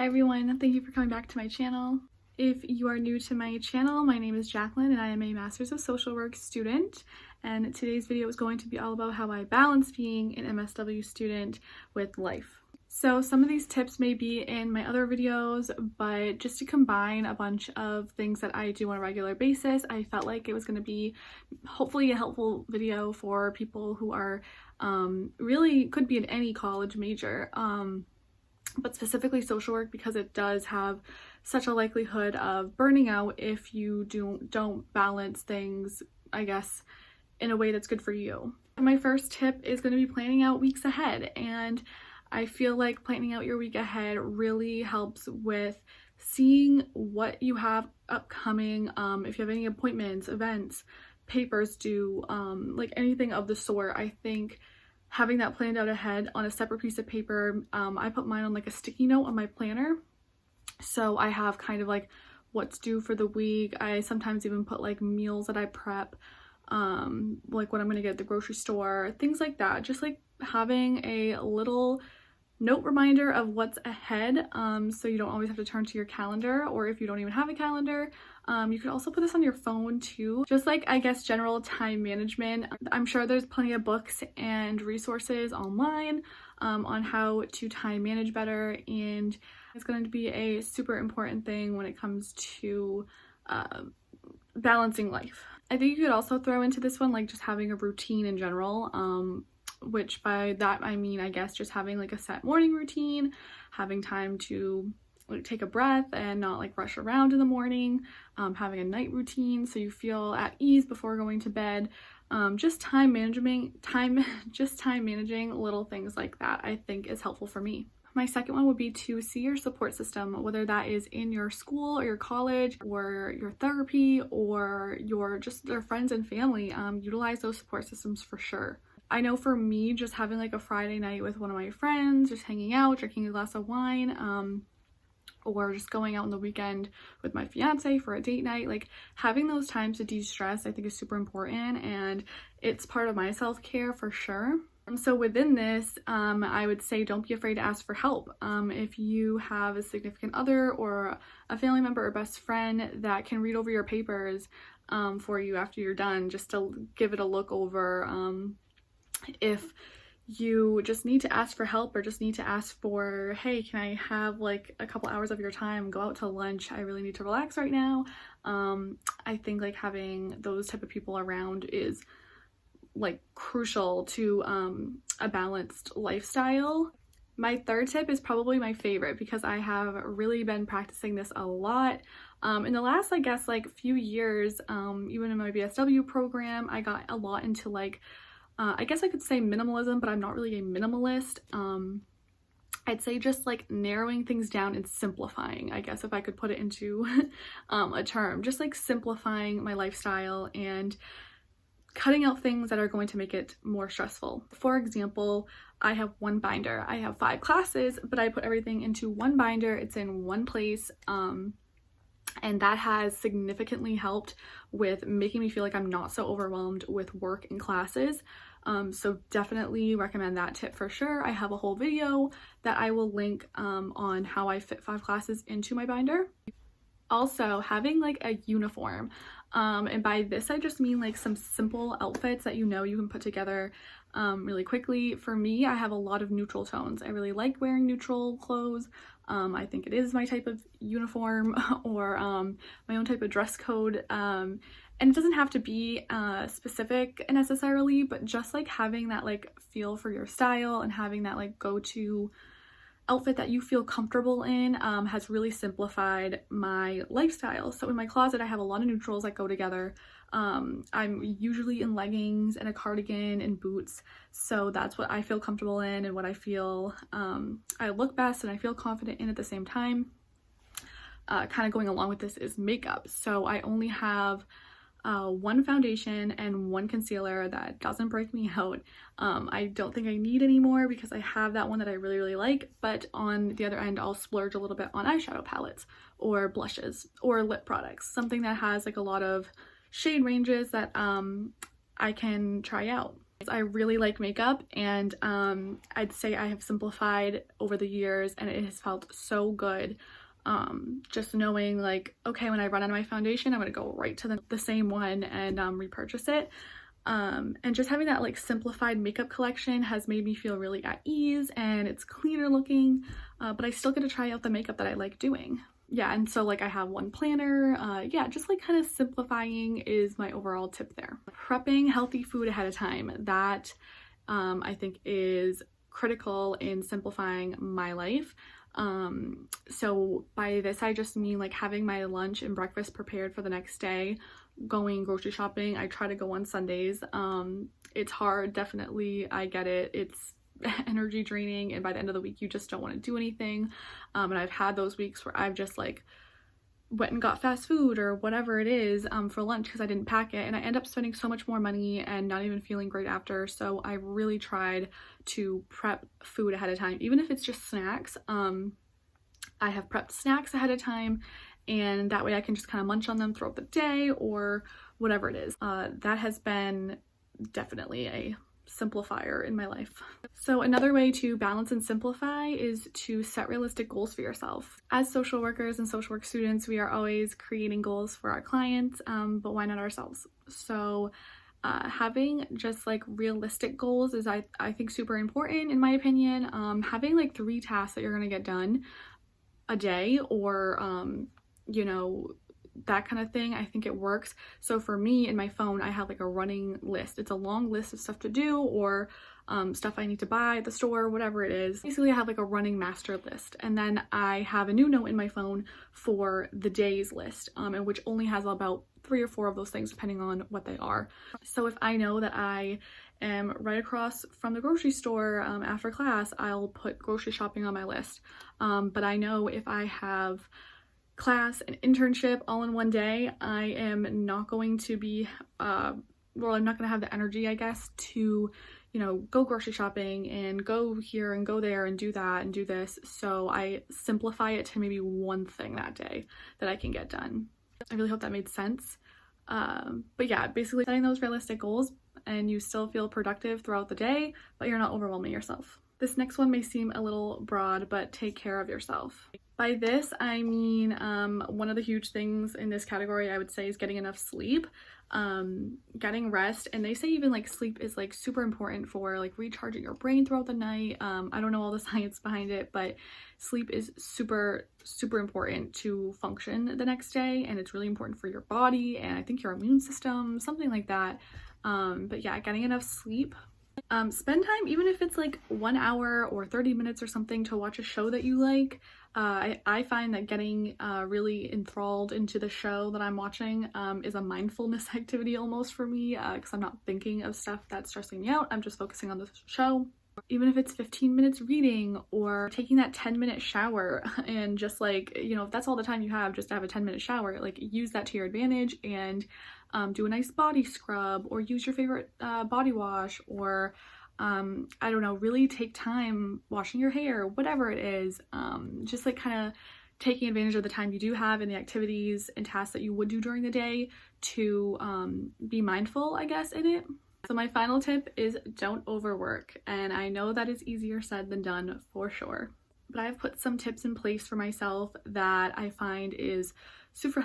Hi everyone, thank you for coming back to my channel. If you are new to my channel, my name is Jacqueline and I am a Master's of Social Work student, and today's video is going to be all about how I balance being an MSW student with life. So some of these tips may be in my other videos, but just to combine a bunch of things that I do on a regular basis, I felt like it was going to be hopefully a helpful video for people who are really could be in any college major. But specifically social work, because it does have such a likelihood of burning out if you don't balance things, I guess, in a way that's good for you. My first tip is going to be planning out weeks ahead, and I feel like planning out your week ahead really helps with seeing what you have upcoming, if you have any appointments, events, papers due, like anything of the sort. I think having that planned out ahead on a separate piece of paper, I put mine on like a sticky note on my planner. So I have kind of like what's due for the week. I sometimes even put like meals that I prep, like what I'm gonna get at the grocery store, things like that. Just like having a little note reminder of what's ahead, so you don't always have to turn to your calendar, or if you don't even have a calendar, you could also put this on your phone too. Just like, I guess, general time management. I'm sure there's plenty of books and resources online on how to time manage better, and it's going to be a super important thing when it comes to balancing life. I think you could also throw into this one like just having a routine in general, which by that I mean, I guess, just having like a set morning routine, having time to like take a breath and not like rush around in the morning, having a night routine so you feel at ease before going to bed. Just time managing little things like that I think is helpful for me. My second one would be to see your support system, whether that is in your school or your college or your therapy or your friends and family. Utilize those support systems for sure. I know for me, just having like a Friday night with one of my friends, just hanging out, drinking a glass of wine, or just going out on the weekend with my fiance for a date night, like having those times to de-stress I think is super important, and it's part of my self-care for sure. So within this, I would say don't be afraid to ask for help. If you have a significant other or a family member or best friend that can read over your papers for you after you're done, just to give it a look over. If you just need to ask for help or just need to ask for, hey, can I have like a couple hours of your time, go out to lunch, I really need to relax right now. I think like having those type of people around is like crucial to a balanced lifestyle. My third tip is probably my favorite because I have really been practicing this a lot. In the last, I guess, like few years, even in my MSW program, I got a lot into like, I guess I could say minimalism, but I'm not really a minimalist. I'd say just like narrowing things down and simplifying, I guess, if I could put it into a term. Just like simplifying my lifestyle and cutting out things that are going to make it more stressful. For example, I have one binder. I have 5 classes, but I put everything into one binder. It's in one place. And that has significantly helped with making me feel like I'm not so overwhelmed with work and classes. So definitely recommend that tip for sure. I have a whole video that I will link on how I fit 5 classes into my binder. Also, having like a uniform. And by this I just mean like some simple outfits that you can put together really quickly. For me, I have a lot of neutral tones. I really like wearing neutral clothes. I think it is my type of uniform or my own type of dress code. And it doesn't have to be specific necessarily, but just like having that like feel for your style and having that like go-to outfit that you feel comfortable in has really simplified my lifestyle. So in my closet, I have a lot of neutrals that go together. I'm usually in leggings and a cardigan and boots, so that's what I feel comfortable in and what I feel I look best and I feel confident in at the same time. Kind of going along with this is makeup. So I only have one foundation and one concealer that doesn't break me out. I don't think I need any more because I have that one that I really like, but on the other end I'll splurge a little bit on eyeshadow palettes or blushes or lip products, something that has like a lot of shade ranges that I can try out. I really like makeup, and I'd say I have simplified over the years, and it has felt so good. Just knowing like, okay, when I run out of my foundation, I'm gonna go right to the same one and repurchase it. And just having that like simplified makeup collection has made me feel really at ease, and it's cleaner looking, but I still get to try out the makeup that I like doing. Yeah, and so like I have one planner. Yeah, just like kind of simplifying is my overall tip there. Prepping healthy food ahead of time, that I think is critical in simplifying my life. So by this I just mean like having my lunch and breakfast prepared for the next day. Going grocery shopping, I try to go on Sundays. It's hard, definitely, I get it. It's energy draining, and by the end of the week you just don't want to do anything. And I've had those weeks where I've just like went and got fast food or whatever it is for lunch because I didn't pack it, and I end up spending so much more money and not even feeling great after. So I really tried to prep food ahead of time, even if it's just snacks. I have prepped snacks ahead of time, and that way I can just kind of munch on them throughout the day or whatever it is. That has been definitely a simplifier in my life. So another way to balance and simplify is to set realistic goals for yourself. As social workers and social work students, we are always creating goals for our clients, but why not ourselves? So having just like realistic goals is I think super important in my opinion. Having like 3 tasks that you're gonna get done a day, or you know, that kind of thing, I think it works. So for me in my phone, I have like a running list. It's a long list of stuff to do, or stuff I need to buy at the store, whatever it is. Basically I have like a running master list, and then I have a new note in my phone for the day's list, and which only has about 3 or 4 of those things depending on what they are. So if I know that I am right across from the grocery store after class, I'll put grocery shopping on my list. But I know if I have class and internship all in one day, I am not going to be I'm not going to have the energy, I guess, to, you know, go grocery shopping and go here and go there and do that and do this. So I simplify it to maybe one thing that day that I can get done. I really hope that made sense. But yeah, basically setting those realistic goals and you still feel productive throughout the day, but you're not overwhelming yourself. This next one may seem a little broad, but take care of yourself. By this, I mean, one of the huge things in this category I would say is getting enough sleep, getting rest. And they say even like sleep is like super important for like recharging your brain throughout the night. I don't know all the science behind it, but sleep is super, super important to function the next day. And it's really important for your body and I think your immune system, something like that. But yeah, getting enough sleep. Spend time, even if it's like 1 hour or 30 minutes or something, to watch a show that you like. I find that getting really enthralled into the show that I'm watching is a mindfulness activity almost for me, because I'm not thinking of stuff that's stressing me out. I'm just focusing on the show. Even if it's 15 minutes reading or taking that 10-minute shower, and just like, you know, if that's all the time you have just to have a 10-minute shower, like use that to your advantage and do a nice body scrub, or use your favorite body wash, or I don't know, really take time washing your hair, whatever it is. Just like kind of taking advantage of the time you do have and the activities and tasks that you would do during the day to be mindful, I guess, in it. So my final tip is don't overwork, and I know that is easier said than done for sure, but I've put some tips in place for myself that I find is super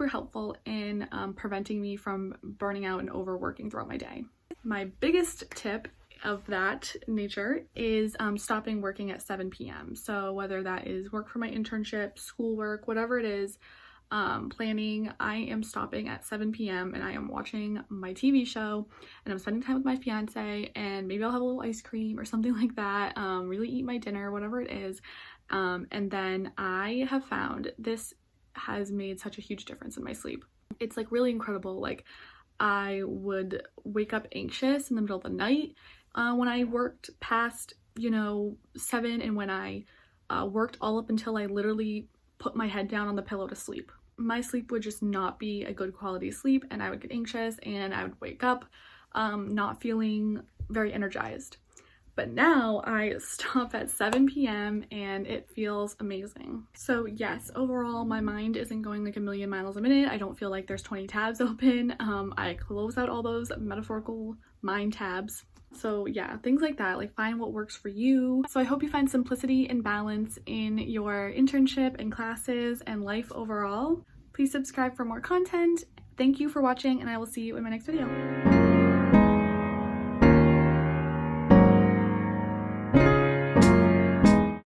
helpful in preventing me from burning out and overworking throughout my day. My biggest tip of that nature is stopping working at 7 p.m. So whether that is work for my internship, schoolwork, whatever it is, planning, I am stopping at 7 p.m. and I am watching my TV show, and I'm spending time with my fiance, and maybe I'll have a little ice cream or something like that, really eat my dinner, whatever it is. And then I have found this has made such a huge difference in my sleep. It's like really incredible. Like I would wake up anxious in the middle of the night when I worked past, 7, and when I worked all up until I literally put my head down on the pillow to sleep. My sleep would just not be a good quality sleep, and I would get anxious and I would wake up not feeling very energized. But now I stop at 7 p.m. and it feels amazing. So yes, overall my mind isn't going like a million miles a minute. I don't feel like there's 20 tabs open. I close out all those metaphorical mind tabs. So yeah, things like that, like find what works for you. So I hope you find simplicity and balance in your internship and classes and life overall. Please subscribe for more content. Thank you for watching, and I will see you in my next video.